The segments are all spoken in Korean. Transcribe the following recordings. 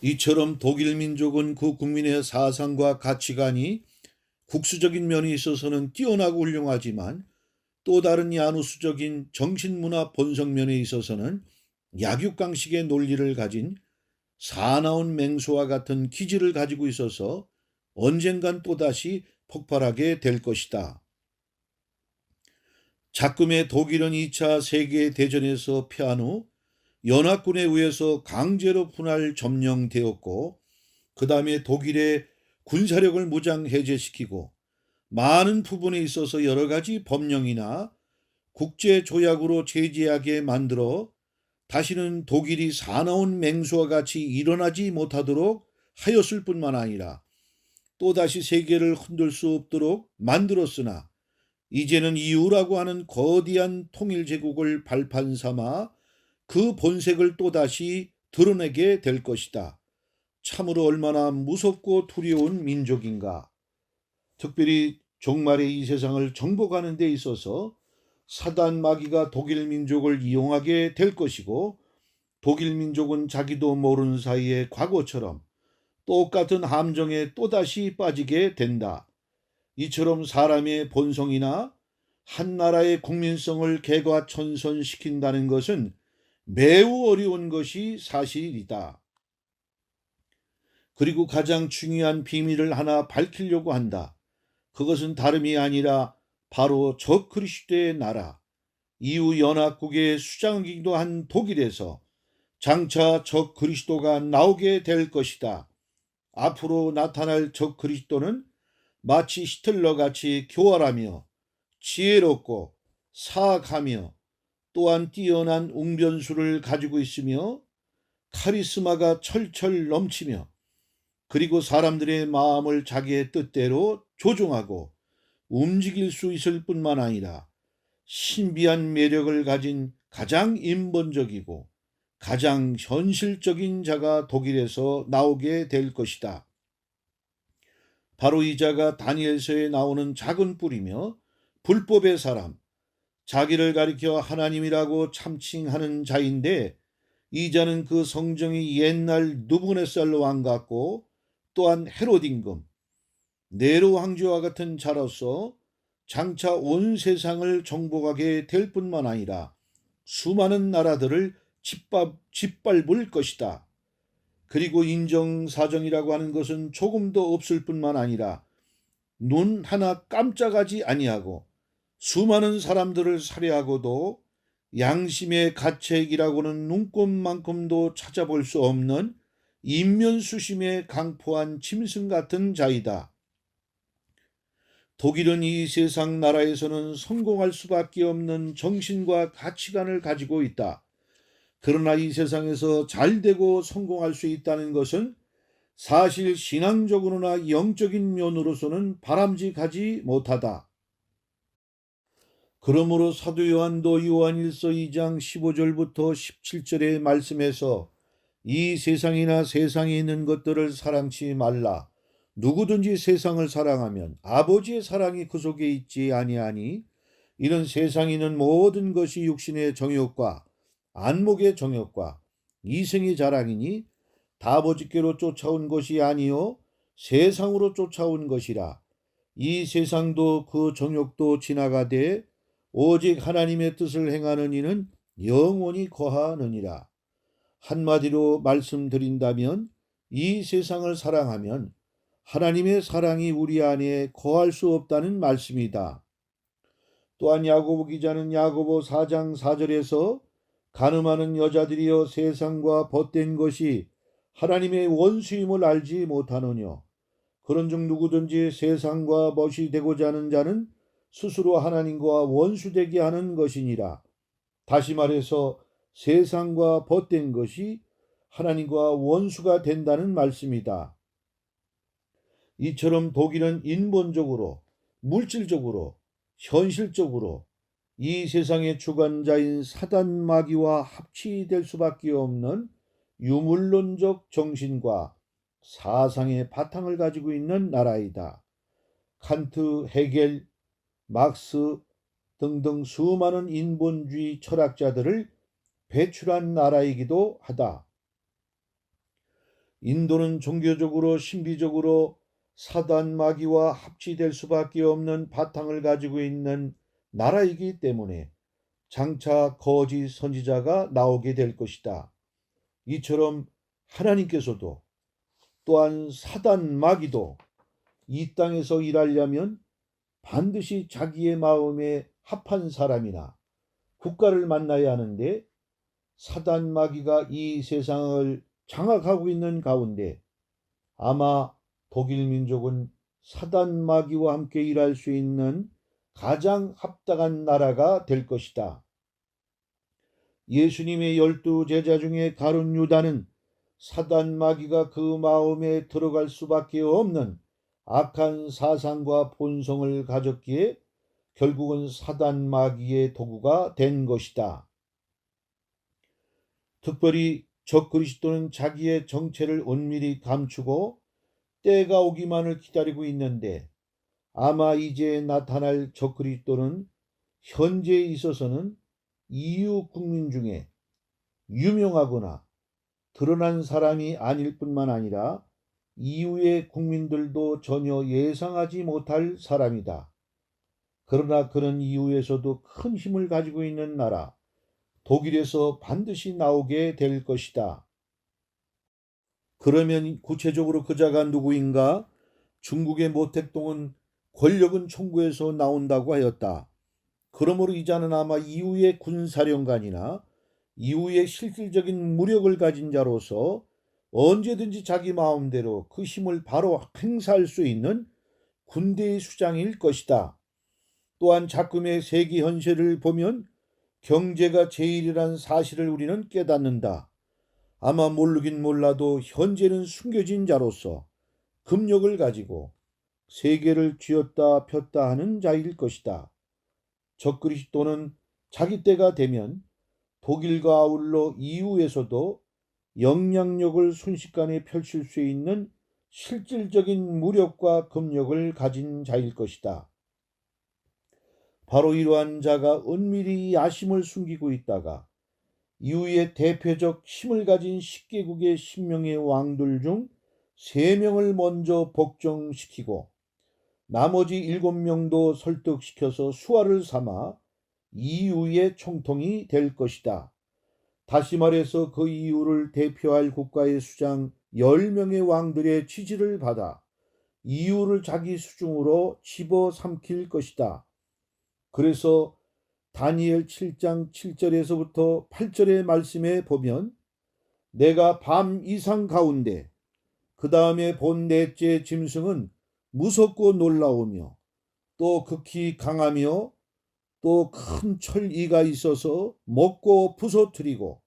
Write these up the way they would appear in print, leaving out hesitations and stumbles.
이처럼 독일 민족은 그 국민의 사상과 가치관이 국수적인 면에 있어서는 뛰어나고 훌륭하지만 또 다른 야누스적인 정신문화 본성면에 있어서는 약육강식의 논리를 가진 사나운 맹수와 같은 기질을 가지고 있어서 언젠간 또다시 폭발하게 될 것이다. 작금의 독일은 2차 세계대전에서 패한 후 연합군에 의해서 강제로 분할 점령되었고 그 다음에 독일의 군사력을 무장 해제시키고 많은 부분에 있어서 여러 가지 법령이나 국제조약으로 제재하게 만들어 다시는 독일이 사나운 맹수와 같이 일어나지 못하도록 하였을 뿐만 아니라 또다시 세계를 흔들 수 없도록 만들었으나 이제는 이유라고 하는 거대한 통일제국을 발판 삼아 그 본색을 또다시 드러내게 될 것이다. 참으로 얼마나 무섭고 두려운 민족인가. 특별히 종말의 이 세상을 정복하는 데 있어서 사단 마귀가 독일 민족을 이용하게 될 것이고 독일 민족은 자기도 모르는 사이에 과거처럼 똑같은 함정에 또다시 빠지게 된다. 이처럼 사람의 본성이나 한 나라의 국민성을 개과천선시킨다는 것은 매우 어려운 것이 사실이다. 그리고 가장 중요한 비밀을 하나 밝히려고 한다. 그것은 다름이 아니라 바로 적그리스도의 나라, 이후 연합국의 수장이기도 한 독일에서 장차 적그리스도가 나오게 될 것이다. 앞으로 나타날 적그리스도는 마치 히틀러같이 교활하며 지혜롭고 사악하며 또한 뛰어난 웅변수를 가지고 있으며 카리스마가 철철 넘치며 그리고 사람들의 마음을 자기의 뜻대로 조종하고 움직일 수 있을 뿐만 아니라 신비한 매력을 가진 가장 인본적이고 가장 현실적인 자가 독일에서 나오게 될 것이다. 바로 이 자가 다니엘서에 나오는 작은 뿔이며 불법의 사람, 자기를 가리켜 하나님이라고 참칭하는 자인데 이 자는 그 성정이 옛날 누부갓네살 왕 같고 또한 헤롯 임금, 네로 황제와 같은 자로서 장차 온 세상을 정복하게 될 뿐만 아니라 수많은 나라들을 짓밟을 것이다. 그리고 인정사정이라고 하는 것은 조금도 없을 뿐만 아니라 눈 하나 깜짝하지 아니하고 수많은 사람들을 살해하고도 양심의 가책이라고는 눈꼽만큼도 찾아볼 수 없는 인면수심에 강포한 짐승 같은 자이다. 독일은 이 세상 나라에서는 성공할 수밖에 없는 정신과 가치관을 가지고 있다. 그러나 이 세상에서 잘되고 성공할 수 있다는 것은 사실 신앙적으로나 영적인 면으로서는 바람직하지 못하다. 그러므로 사도 요한도 요한일서 2장 15절부터 17절의 말씀에서 이 세상이나 세상에 있는 것들을 사랑치 말라. 누구든지 세상을 사랑하면 아버지의 사랑이 그 속에 있지 아니하니 이런 세상에 있는 모든 것이 육신의 정욕과 안목의 정욕과 이생의 자랑이니 다 아버지께로 쫓아온 것이 아니요 세상으로 쫓아온 것이라. 이 세상도 그 정욕도 지나가되 오직 하나님의 뜻을 행하는 이는 영원히 거하느니라. 한마디로 말씀드린다면 이 세상을 사랑하면 하나님의 사랑이 우리 안에 거할 수 없다는 말씀이다. 또한 야고보 기자는 야고보 4장 4절에서 간음하는 여자들이여 세상과 벗된 것이 하나님의 원수임을 알지 못하느뇨. 그런즉 누구든지 세상과 벗이 되고자 하는 자는 스스로 하나님과 원수되게 하는 것이니라. 다시 말해서 세상과 벗된 것이 하나님과 원수가 된다는 말씀이다. 이처럼 독일은 인본적으로, 물질적으로, 현실적으로 이 세상의 주관자인 사단 마귀와 합치될 수밖에 없는 유물론적 정신과 사상의 바탕을 가지고 있는 나라이다. 칸트, 헤겔, 막스 등등 수많은 인본주의 철학자들을 배출한 나라이기도 하다. 인도는 종교적으로 신비적으로 사단 마귀와 합치될 수밖에 없는 바탕을 가지고 있는 나라이기 때문에 장차 거짓 선지자가 나오게 될 것이다. 이처럼 하나님께서도 또한 사단 마귀도 이 땅에서 일하려면 반드시 자기의 마음에 합한 사람이나 국가를 만나야 하는데, 사단 마귀가 이 세상을 장악하고 있는 가운데 아마 독일 민족은 사단 마귀와 함께 일할 수 있는 가장 합당한 나라가 될 것이다. 예수님의 12 제자 중에 가룟 유다는 사단 마귀가 그 마음에 들어갈 수밖에 없는 악한 사상과 본성을 가졌기에 결국은 사단 마귀의 도구가 된 것이다. 특별히 적그리스도는 자기의 정체를 은밀히 감추고 때가 오기만을 기다리고 있는데, 아마 이제 나타날 적그리스도는 현재에 있어서는 EU 국민 중에 유명하거나 드러난 사람이 아닐 뿐만 아니라 EU의 국민들도 전혀 예상하지 못할 사람이다. 그러나 그는 EU에서도 큰 힘을 가지고 있는 나라 독일에서 반드시 나오게 될 것이다. 그러면 구체적으로 그 자가 누구인가? 중국의 모택동은 권력은 총구에서 나온다고 하였다. 그러므로 이 자는 아마 이후의 군사령관이나 이후의 실질적인 무력을 가진 자로서 언제든지 자기 마음대로 그 힘을 바로 행사할 수 있는 군대의 수장일 것이다. 또한 작금의 세계 현실을 보면 경제가 제일이라는 사실을 우리는 깨닫는다. 아마 모르긴 몰라도 현재는 숨겨진 자로서 금력을 가지고 세계를 쥐었다 폈다 하는 자일 것이다. 적그리스도는 자기 때가 되면 독일과 아울러 EU에서도 영향력을 순식간에 펼칠 수 있는 실질적인 무력과 금력을 가진 자일 것이다. 바로 이러한 자가 은밀히 야심을 숨기고 있다가 이후에 대표적 힘을 가진 10개국의 10명의 왕들 중 3명을 먼저 복종시키고 나머지 7명도 설득시켜서 수하를 삼아 EU의 총통이 될 것이다. 다시 말해서 그 EU를 대표할 국가의 수장 10명의 왕들의 지지를 받아 EU를 자기 수중으로 집어삼킬 것이다. 그래서 다니엘 7장 7절에서부터 8절의 말씀에 보면 내가 밤 이상 가운데 그 다음에 본 넷째 짐승은 무섭고 놀라우며 또 극히 강하며 또 큰 철이가 있어서 먹고 부서뜨리고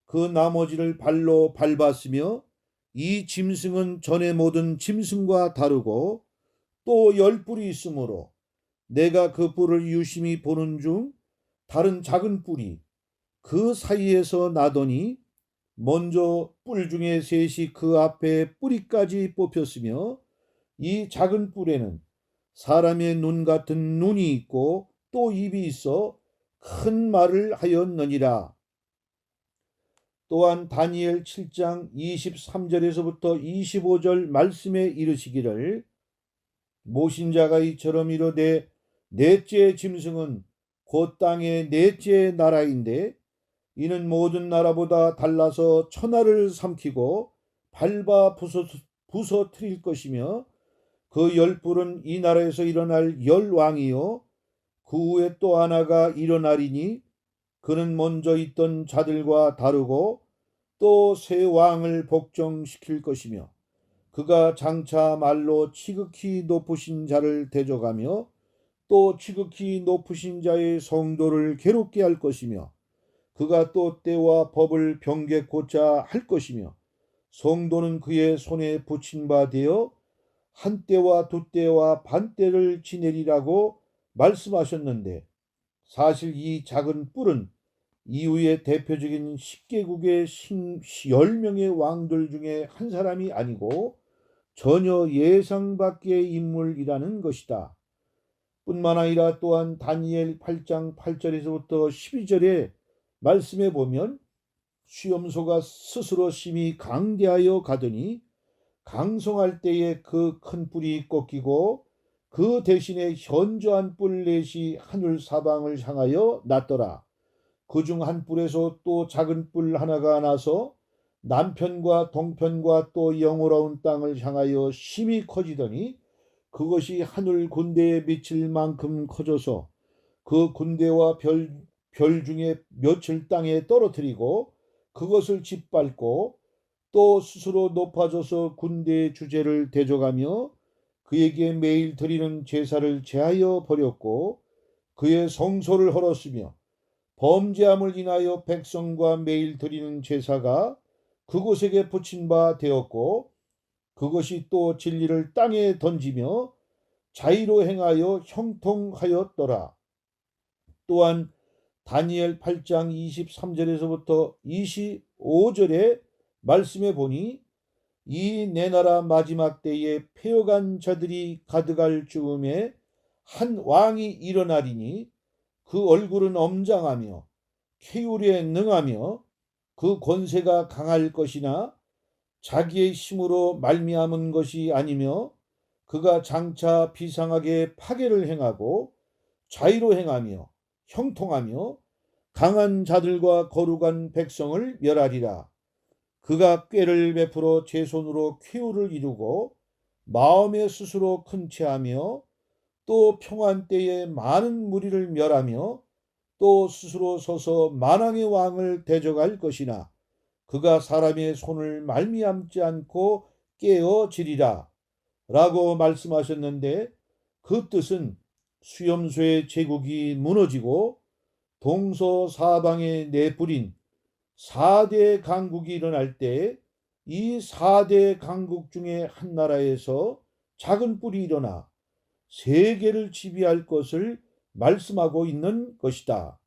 그 나머지를 발로 밟았으며 이 짐승은 전에 모든 짐승과 다르고 또 10뿔이 있으므로 내가 그 뿔을 유심히 보는 중 다른 작은 뿔이 그 사이에서 나더니 먼저 뿔 중에 셋이 그 앞에 뿌리까지 뽑혔으며 이 작은 뿔에는 사람의 눈 같은 눈이 있고 또 입이 있어 큰 말을 하였느니라. 또한 다니엘 7장 23절에서부터 25절 말씀에 이르시기를 모신 자가 이처럼 이르되 넷째 짐승은 곧 땅의 넷째 나라인데 이는 모든 나라보다 달라서 천하를 삼키고 밟아 부서뜨릴 것이며 그 10뿔은 이 나라에서 일어날 10왕이요 그 후에 또 하나가 일어나리니 그는 먼저 있던 자들과 다르고 또 새 왕을 복종시킬 것이며 그가 장차 말로 지극히 높으신 자를 대적하며 또 지극히 높으신 자의 성도를 괴롭게 할 것이며 그가 또 때와 법을 병개고자 할 것이며 성도는 그의 손에 붙인 바 되어 한 때와 두 때와 반 때를 지내리라고 말씀하셨는데, 사실 이 작은 뿔은 이후의 대표적인 10개국의 10명의 왕들 중에 한 사람이 아니고 전혀 예상 밖의 인물이라는 것이다. 뿐만 아니라 또한 다니엘 8장 8절에서부터 12절의 말씀에 보면 수염소가 스스로 심히 강대하여 가더니 강성할 때에 그 큰 뿔이 꺾이고 그 대신에 현저한 뿔 넷이 하늘 사방을 향하여 났더라. 그중 한 뿔에서 또 작은 뿔 하나가 나서 남편과 동편과 또 영원로운 땅을 향하여 심히 커지더니 그것이 하늘 군대에 미칠 만큼 커져서 그 군대와 별 중에 몇을 땅에 떨어뜨리고 그것을 짓밟고 또 스스로 높아져서 군대의 주제를 대적하며 그에게 매일 드리는 제사를 제하여 버렸고 그의 성소를 헐었으며 범죄함을 인하여 백성과 매일 드리는 제사가 그곳에게 붙인 바 되었고 그것이 또 진리를 땅에 던지며 자의로 행하여 형통하였더라. 또한 다니엘 8장 23절에서부터 25절의 말씀에 보니 이 내 나라 마지막 때에 패역한 자들이 가득할 즈음에 한 왕이 일어나리니 그 얼굴은 엄장하며 계율에 능하며 그 권세가 강할 것이나 자기의 힘으로 말미암은 것이 아니며 그가 장차 비상하게 파괴를 행하고 자의로 행하며 형통하며 강한 자들과 거룩한 백성을 멸하리라. 그가 꾀를 베풀어 제 손으로 쾌유를 이루고 마음에 스스로 큰 채하며 또 평안 때에 많은 무리를 멸하며 또 스스로 서서 만왕의 왕을 대적할 것이나 그가 사람의 손을 말미암지 않고 깨어지리라 라고 말씀하셨는데 그 뜻은 수염소의 제국이 무너지고 동서사방에 내뿌린 4대 강국이 일어날 때 이 4대 강국 중에 한 나라에서 작은 뿔이 일어나 세계를 지배할 것을 말씀하고 있는 것이다.